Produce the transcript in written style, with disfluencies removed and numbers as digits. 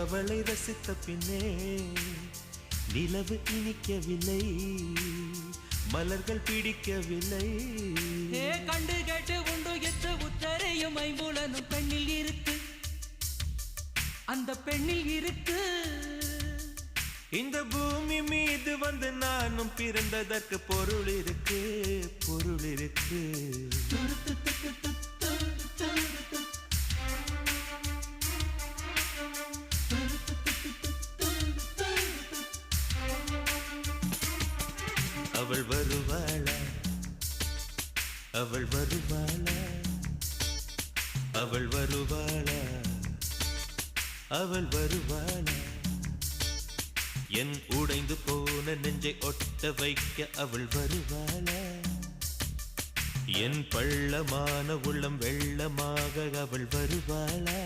அவளை ரசித்த பின்னே நிலவு இனிக்கவில்லை, மலர்கள் பிடிக்கவில்லை. கண்டு கேட்டு உண்டு எத்து உத்தரையும் ஐம்புலனும் பெண்ணில் இருக்கு, அந்த பெண்ணில் இருக்கு. இந்த பூமி மீது வந்து நானும் பிறந்ததற்கு பொருள் இருக்கு, பொருள் இருக்கு. அவள் வருவாளா, அவள் வருவாளா, அவள் வருவாளா, அவள் வருவாளா. என் உடைந்து போன நெஞ்சை ஒட்ட வைக்க அவள் வருவாளா, என் பள்ளமான உள்ளம் வெள்ளமாக அவள் வருவாளா.